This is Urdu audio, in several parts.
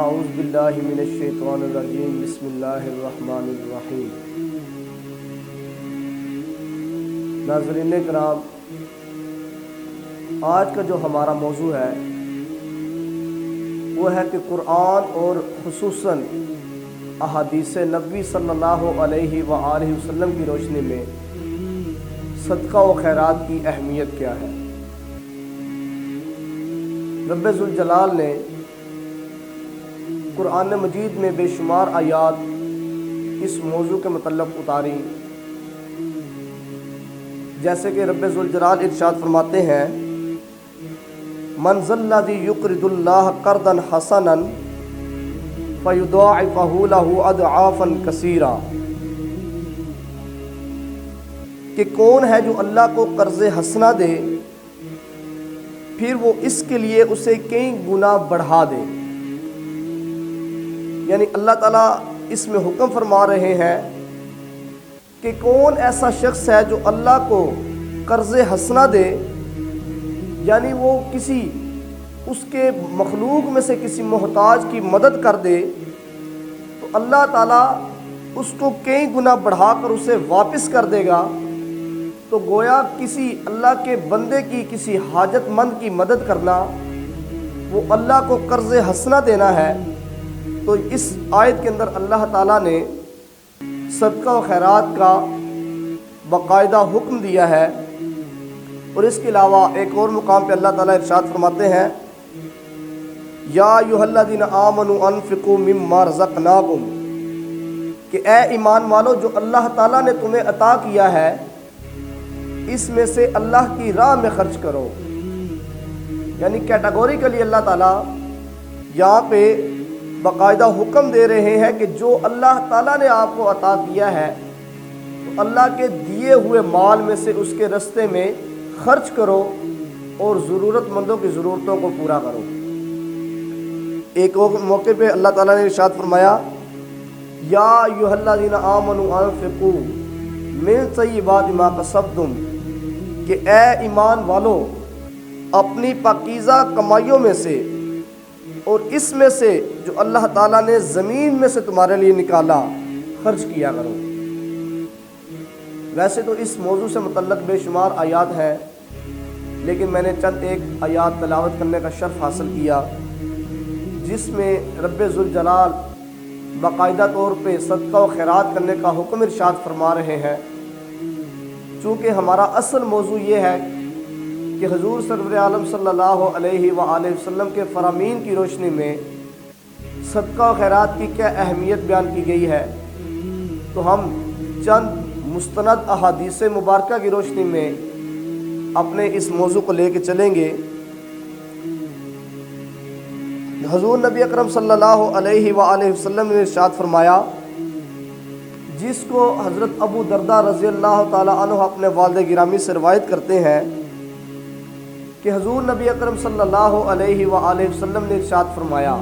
اعوذ باللہ من الشیطان الرجیم بسم اللہ الرحمن الرحیم۔ ناظرین کرام، آج کا جو ہمارا موضوع ہے وہ ہے کہ قرآن اور خصوصاً احادیث نبوی صلی اللہ علیہ وآلہ وسلم کی روشنی میں صدقہ و خیرات کی اہمیت کیا ہے۔ رب ذوالجلال نے قرآن مجید میں بے شمار آیات اس موضوع کے متعلق اتاری، جیسے کہ رب ذوالجلال ارشاد فرماتے ہیں من ذا الذی یقرض اللہ قرضا حسنا فیضاعفہ لہ اضعافا کثیرا، کہ کون ہے جو اللہ کو قرض حسنہ دے پھر وہ اس کے لیے اسے کئی گنا بڑھا دے۔ یعنی اللہ تعالیٰ اس میں حکم فرما رہے ہیں کہ کون ایسا شخص ہے جو اللہ کو قرض حسنہ دے، یعنی وہ کسی اس کے مخلوق میں سے کسی محتاج کی مدد کر دے تو اللہ تعالیٰ اس کو کئی گنا بڑھا کر اسے واپس کر دے گا۔ تو گویا کسی اللہ کے بندے کی کسی حاجت مند کی مدد کرنا وہ اللہ کو قرض حسنہ دینا ہے۔ تو اس آیت کے اندر اللہ تعالیٰ نے صدقہ و خیرات کا باقاعدہ حکم دیا ہے، اور اس کے علاوہ ایک اور مقام پہ اللہ تعالیٰ ارشاد فرماتے ہیں یا ایھا الذین آمنوا انفقوا مما رزقناکم، کہ اے ایمان والو جو اللہ تعالیٰ نے تمہیں عطا کیا ہے اس میں سے اللہ کی راہ میں خرچ کرو۔ یعنی کیٹاگوریکلی اللہ تعالیٰ یہاں پہ باقاعدہ حکم دے رہے ہیں کہ جو اللہ تعالیٰ نے آپ کو عطا کیا ہے تو اللہ کے دیے ہوئے مال میں سے اس کے راستے میں خرچ کرو اور ضرورت مندوں کی ضرورتوں کو پورا کرو۔ ایک اور موقع پہ اللہ تعالیٰ نے ارشاد فرمایا یا ایھا الذین آمنوا انفقوا من طیبات ما کسبتم، کہ اے ایمان والو اپنی پاکیزہ کمائیوں میں سے اور اس میں سے جو اللہ تعالیٰ نے زمین میں سے تمہارے لیے نکالا خرچ کیا کرو۔ ویسے تو اس موضوع سے متعلق بے شمار آیات ہیں، لیکن میں نے چند ایک آیات تلاوت کرنے کا شرف حاصل کیا جس میں رب ذوالجلال باقاعدہ طور پہ صدقہ و خیرات کرنے کا حکم ارشاد فرما رہے ہیں۔ چونکہ ہمارا اصل موضوع یہ ہے کہ حضور سرور عالم صلی اللہ علیہ وآلہ وسلم کے فرامین کی روشنی میں صدقہ و خیرات کی کیا اہمیت بیان کی گئی ہے، تو ہم چند مستند احادیث مبارکہ کی روشنی میں اپنے اس موضوع کو لے کے چلیں گے۔ حضور نبی اکرم صلی اللہ علیہ وآلہ وسلم نے ارشاد فرمایا، جس کو حضرت ابو درداء رضی اللہ تعالی عنہ اپنے والد گرامی سے روایت کرتے ہیں کہ حضور نبی اکرم صلی اللہ علیہ وآلہ وسلم نے ارشاد فرمایا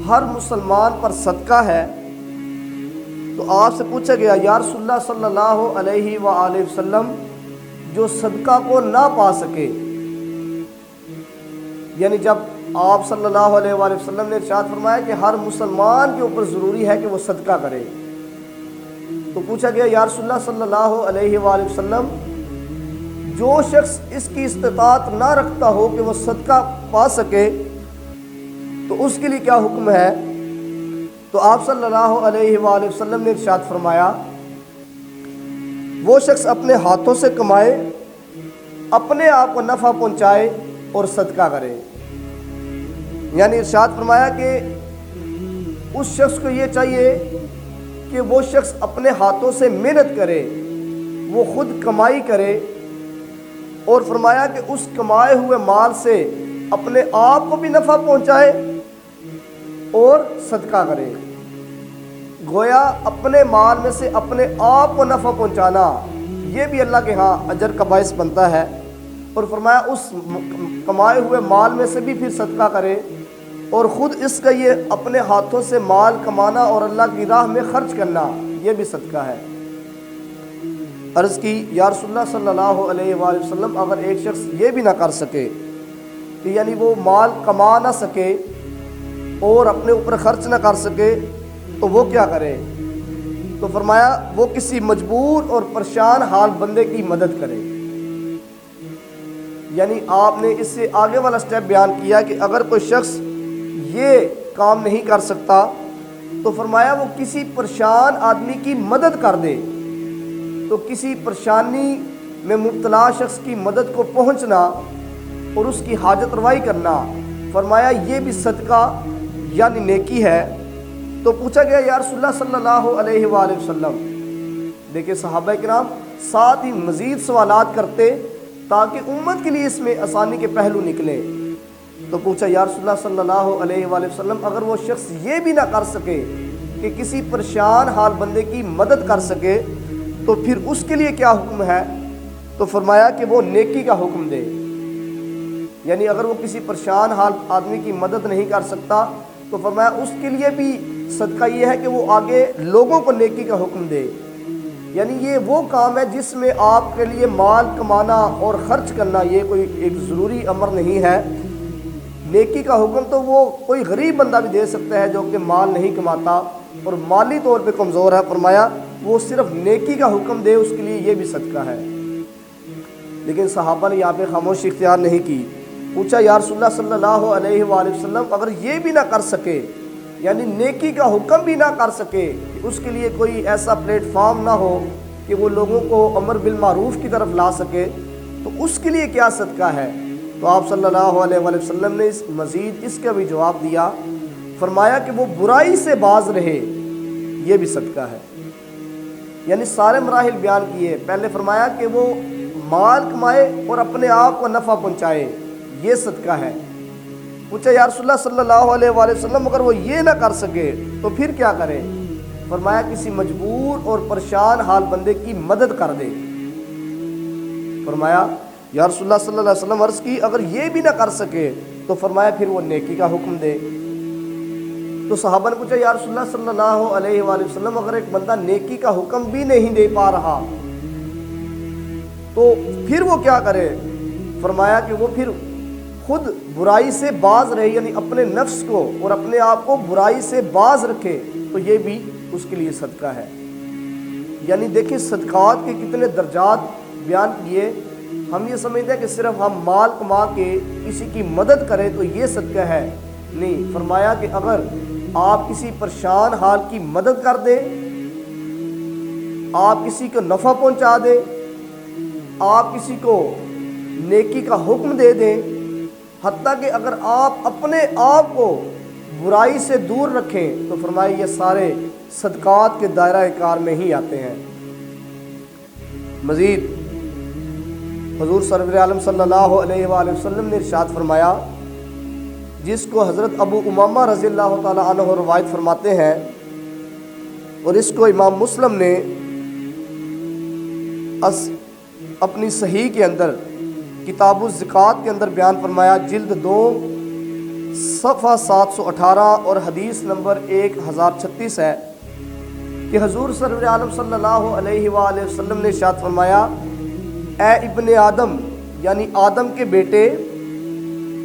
ہر مسلمان پر صدقہ ہے۔ تو آپ سے پوچھا گیا یا رسول اللہ صلی اللہ علیہ وآلہ وسلم جو صدقہ کو نہ پا سکے، یعنی جب آپ صلی اللہ علیہ وآلہ وسلم نے ارشاد فرمایا کہ ہر مسلمان کے اوپر ضروری ہے کہ وہ صدقہ کرے، تو پوچھا گیا یا رسول اللہ صلی اللہ علیہ وآلہ وسلم جو شخص اس کی استطاعت نہ رکھتا ہو کہ وہ صدقہ پا سکے تو اس کے لیے کیا حکم ہے؟ تو آپ صلی اللہ علیہ وآلہ وسلم نے ارشاد فرمایا وہ شخص اپنے ہاتھوں سے کمائے، اپنے آپ کو نفع پہنچائے اور صدقہ کرے۔ یعنی ارشاد فرمایا کہ اس شخص کو یہ چاہیے کہ وہ شخص اپنے ہاتھوں سے محنت کرے، وہ خود کمائی کرے، اور فرمایا کہ اس کمائے ہوئے مال سے اپنے آپ کو بھی نفع پہنچائے اور صدقہ کرے۔ گویا اپنے مال میں سے اپنے آپ کو نفع پہنچانا یہ بھی اللہ کے ہاں اجر کا باعث بنتا ہے، اور فرمایا اس کمائے ہوئے مال میں سے بھی پھر صدقہ کرے، اور خود اس کا یہ اپنے ہاتھوں سے مال کمانا اور اللہ کی راہ میں خرچ کرنا یہ بھی صدقہ ہے۔ عرض کی یا رسول اللہ صلی اللہ علیہ وآلہ وسلم اگر ایک شخص یہ بھی نہ کر سکے کہ یعنی وہ مال کما نہ سکے اور اپنے اوپر خرچ نہ کر سکے تو وہ کیا کرے؟ تو فرمایا وہ کسی مجبور اور پریشان حال بندے کی مدد کرے۔ یعنی آپ نے اس سے آگے والا سٹیپ بیان کیا کہ اگر کوئی شخص یہ کام نہیں کر سکتا تو فرمایا وہ کسی پریشان آدمی کی مدد کر دے۔ تو کسی پریشانی میں مبتلا شخص کی مدد کو پہنچنا اور اس کی حاجت روائی کرنا، فرمایا یہ بھی صدقہ یعنی نیکی ہے۔ تو پوچھا گیا یا رسول اللہ صلی اللہ علیہ وآلہ وسلم، دیکھیں صحابہ کرام ساتھ ہی مزید سوالات کرتے تاکہ امت کے لیے اس میں آسانی کے پہلو نکلے۔ تو پوچھا یا رسول اللہ صلی اللہ علیہ وآلہ وسلم، اگر وہ شخص یہ بھی نہ کر سکے کہ کسی پریشان حال بندے کی مدد کر سکے تو پھر اس کے لیے کیا حکم ہے؟ تو فرمایا کہ وہ نیکی کا حکم دے۔ یعنی اگر وہ کسی پریشان حال آدمی کی مدد نہیں کر سکتا تو فرمایا اس کے لیے بھی صدقہ یہ ہے کہ وہ آگے لوگوں کو نیکی کا حکم دے۔ یعنی یہ وہ کام ہے جس میں آپ کے لیے مال کمانا اور خرچ کرنا یہ کوئی ایک ضروری امر نہیں ہے۔ نیکی کا حکم تو وہ کوئی غریب بندہ بھی دے سکتا ہے جو کہ مال نہیں کماتا اور مالی طور پہ کمزور ہے، فرمایا وہ صرف نیکی کا حکم دے، اس کے لیے یہ بھی صدقہ ہے۔ لیکن صحابہ نے یہاں پہ خاموشی اختیار نہیں کی۔ پوچھا یا رسول اللہ صلی اللہ علیہ وآلہ وسلم، اگر یہ بھی نہ کر سکے یعنی نیکی کا حکم بھی نہ کر سکے کہ اس کے لیے کوئی ایسا پلیٹ فارم نہ ہو کہ وہ لوگوں کو امر بالمعروف کی طرف لا سکے تو اس کے لیے کیا صدقہ ہے؟ تو آپ صلی اللہ علیہ وآلہ وسلم نے مزید اس کا بھی جواب دیا، فرمایا کہ وہ برائی سے باز رہے، یہ بھی صدقہ ہے۔ یعنی سارے مراحل بیان کیے۔ پہلے فرمایا کہ وہ مال کمائے اور اپنے آپ کو نفع پہنچائے، یہ صدقہ ہے۔ پوچھا یا رسول اللہ صلی اللہ علیہ وآلہ وسلم، اگر وہ یہ نہ کر سکے تو پھر کیا کرے؟ فرمایا کسی مجبور اور پریشان حال بندے کی مدد کر دے۔ فرمایا یا رسول اللہ صلی اللہ علیہ وسلم، عرض کی اگر یہ بھی نہ کر سکے تو فرمایا پھر وہ نیکی کا حکم دے۔ تو صحابہ نے پوچھا یا رسول اللہ صلی اللہ علیہ وآلہ وسلم، اگر ایک بندہ نیکی کا حکم بھی نہیں دے پا رہا تو پھر وہ کیا کرے؟ فرمایا کہ وہ پھر خود برائی سے باز رہے، یعنی اپنے نفس کو اور اپنے آپ کو برائی سے باز رکھے، تو یہ بھی اس کے لیے صدقہ ہے۔ یعنی دیکھیں صدقات کے کتنے درجات بیان کیے۔ ہم یہ سمجھتے ہیں کہ صرف ہم مال کما کے کسی کی مدد کریں تو یہ صدقہ ہے، نہیں، فرمایا کہ اگر آپ کسی پریشان حال کی مدد کر دیں، آپ کسی کو نفع پہنچا دیں، آپ کسی کو نیکی کا حکم دے دیں، حتیٰ کہ اگر آپ اپنے آپ کو برائی سے دور رکھیں تو فرمایا یہ سارے صدقات کے دائرہ کار میں ہی آتے ہیں۔ مزید حضور سرور عالم صلی اللہ علیہ وآلہ وسلم نے ارشاد فرمایا، جس کو حضرت ابو امامہ رضی اللہ تعالی عنہ روایت فرماتے ہیں اور اس کو امام مسلم نے اپنی صحیح کے اندر کتاب الزکوٰۃ کے اندر بیان فرمایا، جلد 2 صفحہ 718 اور حدیث نمبر 1036 ہے کہ حضور سرور عالم صلی اللہ علیہ وآلہ وسلم نے ارشاد فرمایا، اے ابن آدم یعنی آدم کے بیٹے،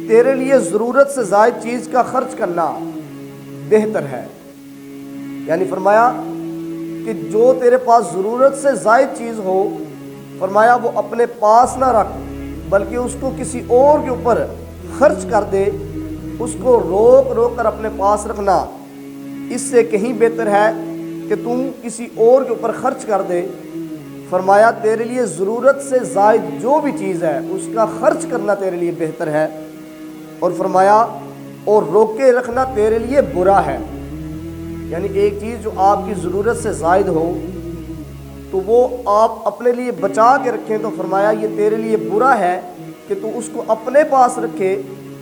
تیرے لیے ضرورت سے زائد چیز کا خرچ کرنا بہتر ہے۔ یعنی فرمایا کہ جو تیرے پاس ضرورت سے زائد چیز ہو، فرمایا وہ اپنے پاس نہ رکھ بلکہ اس کو کسی اور کے اوپر خرچ کر دے، اس کو روک روک کر اپنے پاس رکھنا اس سے کہیں بہتر ہے کہ تم کسی اور کے اوپر خرچ کر دے۔ فرمایا تیرے لیے ضرورت سے زائد جو بھی چیز ہے اس کا خرچ کرنا تیرے لیے بہتر ہے، اور فرمایا اور روک کے رکھنا تیرے لیے برا ہے۔ یعنی ایک چیز جو آپ کی ضرورت سے زائد ہو تو وہ آپ اپنے لیے بچا کے رکھیں تو فرمایا یہ تیرے لیے برا ہے کہ تو اس کو اپنے پاس رکھے،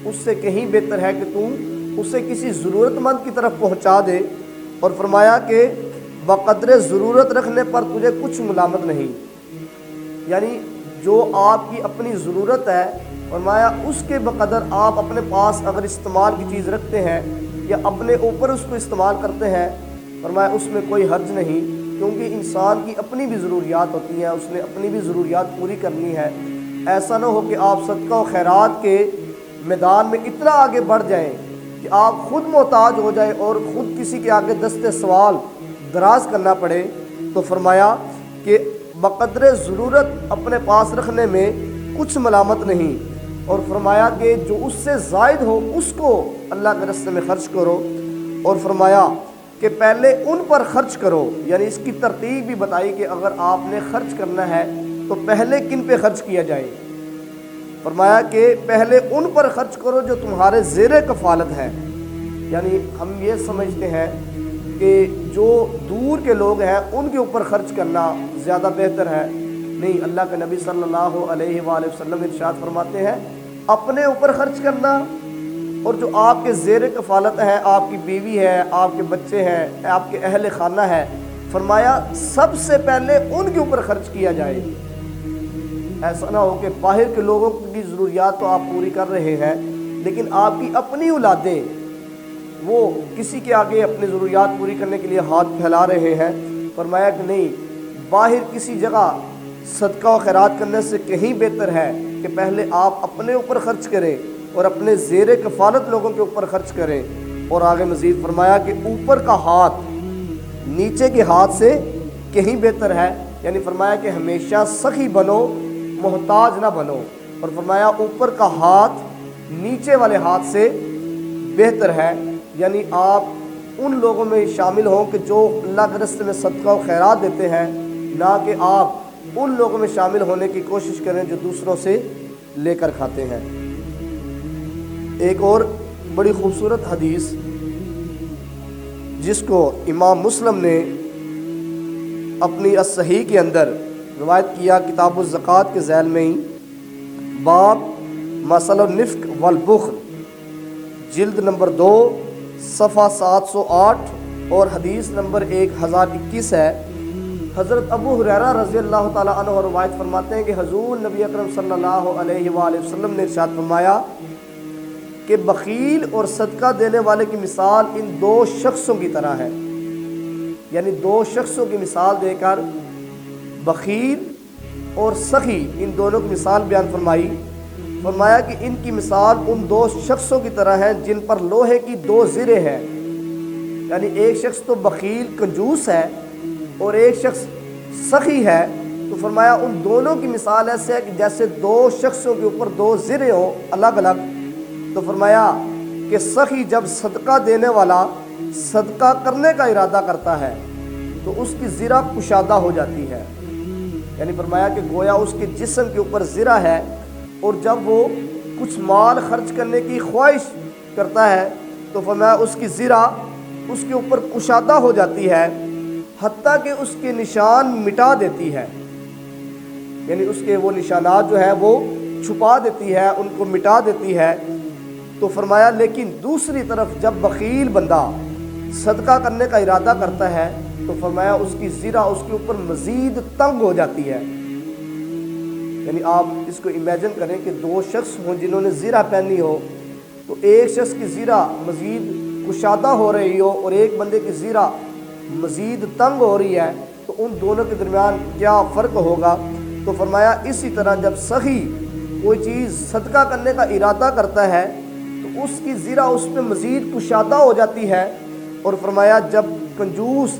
اس سے کہیں بہتر ہے کہ تم اسے کسی ضرورت مند کی طرف پہنچا دے، اور فرمایا کہ بقدر ضرورت رکھنے پر تجھے کچھ ملامت نہیں۔ یعنی جو آپ کی اپنی ضرورت ہے، فرمایا اس کے بقدر آپ اپنے پاس اگر استعمال کی چیز رکھتے ہیں یا اپنے اوپر اس کو استعمال کرتے ہیں، فرمایا اس میں کوئی حرج نہیں، کیونکہ انسان کی اپنی بھی ضروریات ہوتی ہیں، اس نے اپنی بھی ضروریات پوری کرنی ہے۔ ایسا نہ ہو کہ آپ صدقہ و خیرات کے میدان میں اتنا آگے بڑھ جائیں کہ آپ خود محتاج ہو جائیں اور خود کسی کے آگے دست سوال دراز کرنا پڑے، تو فرمایا کہ بقدر ضرورت اپنے پاس رکھنے میں کچھ ملامت نہیں، اور فرمایا کہ جو اس سے زائد ہو اس کو اللہ کے راستے میں خرچ کرو، اور فرمایا کہ پہلے ان پر خرچ کرو، یعنی اس کی ترتیب بھی بتائی کہ اگر آپ نے خرچ کرنا ہے تو پہلے کن پہ خرچ کیا جائے۔ فرمایا کہ پہلے ان پر خرچ کرو جو تمہارے زیر کفالت ہے، یعنی ہم یہ سمجھتے ہیں کہ جو دور کے لوگ ہیں ان کے اوپر خرچ کرنا زیادہ بہتر ہے، نہیں، اللہ کے نبی صلی اللہ علیہ وآلہ وسلم ارشاد فرماتے ہیں اپنے اوپر خرچ کرنا، اور جو آپ کے زیر کفالت ہے، آپ کی بیوی ہے، آپ کے بچے ہیں، آپ کے اہل خانہ ہے، فرمایا سب سے پہلے ان کے اوپر خرچ کیا جائے۔ ایسا نہ ہو کہ باہر کے لوگوں کی ضروریات تو آپ پوری کر رہے ہیں لیکن آپ کی اپنی اولادیں وہ کسی کے آگے اپنی ضروریات پوری کرنے کے لیے ہاتھ پھیلا رہے ہیں۔ فرمایا کہ نہیں، باہر کسی جگہ صدقہ و خیرات کرنے سے کہیں بہتر ہے کہ پہلے آپ اپنے اوپر خرچ کریں اور اپنے زیر کفالت لوگوں کے اوپر خرچ کریں۔ اور آگے مزید فرمایا کہ اوپر کا ہاتھ نیچے کے ہاتھ سے کہیں بہتر ہے، یعنی فرمایا کہ ہمیشہ سخی بنو، محتاج نہ بنو، اور فرمایا اوپر کا ہاتھ نیچے والے ہاتھ سے بہتر ہے، یعنی آپ ان لوگوں میں شامل ہوں کہ جو اللہ کے راستے میں صدقہ و خیرات دیتے ہیں، نہ کہ آپ ان لوگوں میں شامل ہونے کی کوشش کریں جو دوسروں سے لے کر کھاتے ہیں۔ ایک اور بڑی خوبصورت حدیث جس کو امام مسلم نے اپنی الصحیح کے اندر روایت کیا، کتاب الزکوٰۃ کے ذیل میں ہی، باب مسل النفق والبخل، جلد نمبر 2 صفحہ 708 اور حدیث نمبر 1021 ہے۔ حضرت ابو ہریرہ رضی اللہ تعالیٰ عنہ روایت فرماتے ہیں کہ حضور نبی اکرم صلی اللہ علیہ وآلہ وسلم نے ارشاد فرمایا کہ بخیل اور صدقہ دینے والے کی مثال ان دو شخصوں کی طرح ہے، یعنی دو شخصوں کی مثال دے کر بخیل اور سخی ان دونوں کی مثال بیان فرمائی۔ فرمایا کہ ان کی مثال ان دو شخصوں کی طرح ہے جن پر لوہے کی دو زریں ہیں، یعنی ایک شخص تو بخیل کنجوس ہے اور ایک شخص سخی ہے، تو فرمایا ان دونوں کی مثال ایسے ہے کہ جیسے دو شخصوں کے اوپر دو زریں ہوں الگ الگ۔ تو فرمایا کہ سخی جب صدقہ دینے والا صدقہ کرنے کا ارادہ کرتا ہے تو اس کی زرہ کشادہ ہو جاتی ہے، یعنی فرمایا کہ گویا اس کے جسم کے اوپر زرہ ہے، اور جب وہ کچھ مال خرچ کرنے کی خواہش کرتا ہے تو فرمایا اس کی زرہ اس کے اوپر کشادہ ہو جاتی ہے، حتیٰ کہ اس کے نشان مٹا دیتی ہے، یعنی اس کے وہ نشانات جو ہے وہ چھپا دیتی ہے، ان کو مٹا دیتی ہے۔ تو فرمایا لیکن دوسری طرف جب بخیل بندہ صدقہ کرنے کا ارادہ کرتا ہے تو فرمایا اس کی زرہ اس کے اوپر مزید تنگ ہو جاتی ہے، یعنی آپ اس کو امیجن کریں کہ دو شخص ہوں جنہوں نے زرہ پہنی ہو، تو ایک شخص کی زرہ مزید کشادہ ہو رہی ہو اور ایک بندے کی زرہ مزید تنگ ہو رہی ہے، تو ان دونوں کے درمیان کیا فرق ہوگا؟ تو فرمایا اسی طرح جب سخی کوئی چیز صدقہ کرنے کا ارادہ کرتا ہے تو اس کی زرہ اس پہ مزید کشادہ ہو جاتی ہے، اور فرمایا جب کنجوس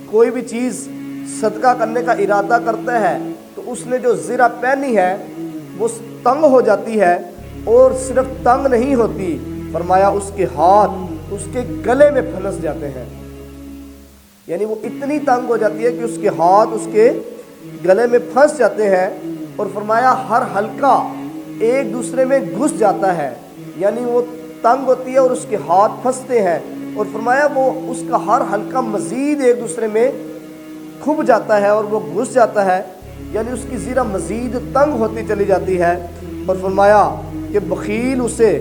کوئی بھی چیز صدقہ کرنے کا ارادہ کرتا ہے تو اس نے جو زرہ پہنی ہے وہ تنگ ہو جاتی ہے، اور صرف تنگ نہیں ہوتی، فرمایا اس کے ہاتھ اس کے گلے میں پھنس جاتے ہیں، یعنی وہ اتنی تنگ ہو جاتی ہے کہ اس کے ہاتھ اس کے گلے میں پھنس جاتے ہیں، اور فرمایا ہر حلقہ ایک دوسرے میں گھس جاتا ہے، یعنی وہ تنگ ہوتی ہے اور اس کے ہاتھ پھنستے ہیں، اور فرمایا وہ اس کا ہر حلقہ مزید ایک دوسرے میں کھب جاتا ہے اور وہ گھس جاتا ہے، یعنی اس کی زرہ مزید تنگ ہوتی چلی جاتی ہے، اور فرمایا کہ بخیل اسے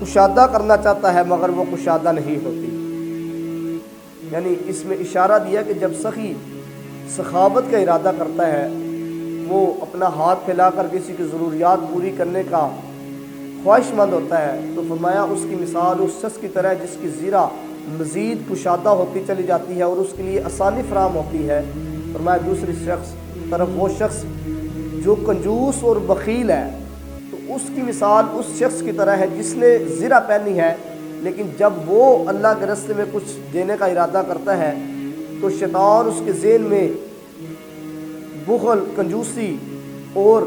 کشادہ کرنا چاہتا ہے مگر وہ کشادہ نہیں ہوتی، یعنی اس میں اشارہ دیا کہ جب سخی سخاوت کا ارادہ کرتا ہے، وہ اپنا ہاتھ پھیلا کر کسی کی ضروریات پوری کرنے کا خواہش مند ہوتا ہے، تو فرمایا اس کی مثال اس شخص کی طرح جس کی زرہ مزید کشادہ ہوتی چلی جاتی ہے اور اس کے لیے آسانی فراہم ہوتی ہے۔ فرمایا دوسری طرف وہ شخص جو کنجوس اور بخیل ہے تو اس کی مثال اس شخص کی طرح ہے جس نے زرہ پہنی ہے لیکن جب وہ اللہ کے راستے میں کچھ دینے کا ارادہ کرتا ہے تو شیطان اس کے ذہن میں بخل، کنجوسی اور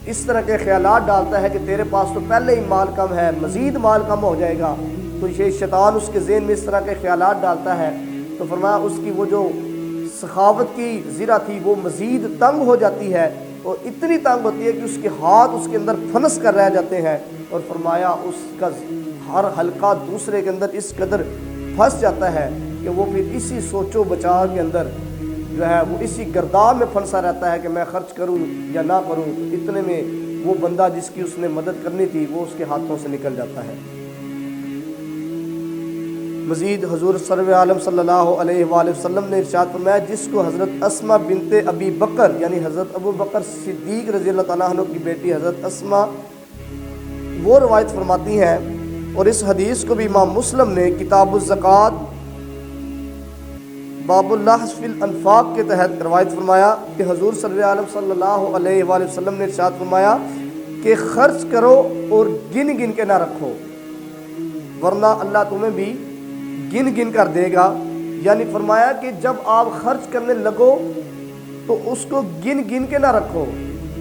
اس طرح کے خیالات ڈالتا ہے کہ تیرے پاس تو پہلے ہی مال کم ہے، مزید مال کم ہو جائے گا، تو یہ شیطان اس کے ذہن میں اس طرح کے خیالات ڈالتا ہے، تو فرمایا اس کی وہ جو سخاوت کی ذرا تھی وہ مزید تنگ ہو جاتی ہے، اور اتنی تنگ ہوتی ہے کہ اس کے ہاتھ اس کے اندر پھنس کر رہ جاتے ہیں، اور فرمایا اس کا ہر حلقہ دوسرے کے اندر اس قدر پھنس جاتا ہے کہ وہ پھر اسی سوچ و بچا کے اندر جو ہے وہ اسی گرداب میں پھنسا رہتا ہے کہ میں خرچ کروں یا نہ کروں، اتنے میں وہ بندہ جس کی اس نے مدد کرنی تھی وہ اس کے ہاتھوں سے نکل جاتا ہے۔ مزید حضور سرور عالم صلی اللہ علیہ وآلہ وسلم نے ارشاد فرمایا، جس کو حضرت اسماء بنت ابی بکر یعنی حضرت ابو بکر صدیق رضی اللہ تعالیٰ عنہ کی بیٹی حضرت اسماء وہ روایت فرماتی ہیں، اور اس حدیث کو بھی امام مسلم نے کتاب الزکوٰۃ باب اللحظ فی الانفاق کے تحت روایت فرمایا کہ حضور صلی اللہ علیہ صلی اللہ علیہ وآلہ وسلم نے ارشاد فرمایا کہ خرچ کرو اور گن گن کے نہ رکھو، ورنہ اللہ تمہیں بھی گن گن کر دے گا۔ یعنی فرمایا کہ جب آپ خرچ کرنے لگو تو اس کو گن گن کے نہ رکھو،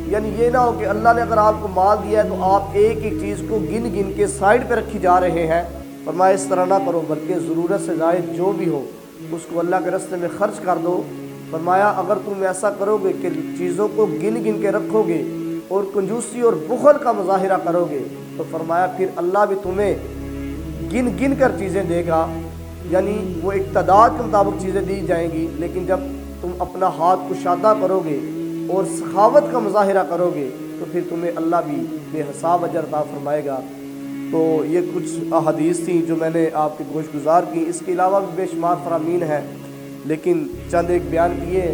یعنی یہ نہ ہو کہ اللہ نے اگر آپ کو مال دیا ہے تو آپ ایک ایک چیز کو گن گن کے سائڈ پہ رکھی جا رہے ہیں، فرمایا اس طرح نہ کرو، بلکہ ضرورت سے زائد جو بھی ہو اس کو اللہ کے راستے میں خرچ کر دو۔ فرمایا اگر تم ایسا کرو گے کہ چیزوں کو گن گن کے رکھو گے اور کنجوسی اور بخل کا مظاہرہ کرو گے تو فرمایا پھر اللہ بھی تمہیں گن گن کر چیزیں دے گا، یعنی وہ ایک تعداد کے مطابق چیزیں دی جائیں گی، لیکن جب تم اپنا ہاتھ کشادہ کرو گے اور سخاوت کا مظاہرہ کرو گے تو پھر تمہیں اللہ بھی بے حساب اجر عطا فرمائے گا۔ تو یہ کچھ احادیث تھیں جو میں نے آپ کے گوش گزار کی، اس کے علاوہ بھی بے شمار فرامین ہیں، لیکن چند ایک بیان کیے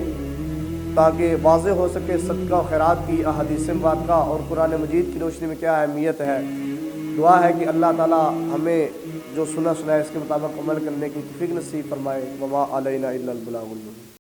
تاکہ واضح ہو سکے صدقہ و خیرات کی احادیث مبارکہ اور قرآن مجید کی روشنی میں کیا اہمیت ہے۔ دعا ہے کہ اللہ تعالیٰ ہمیں جو سنا ہے اس کے مطابق عمل کرنے کی توفیق نصیب فرمائے۔ وما علینا الا البلاغ المبین۔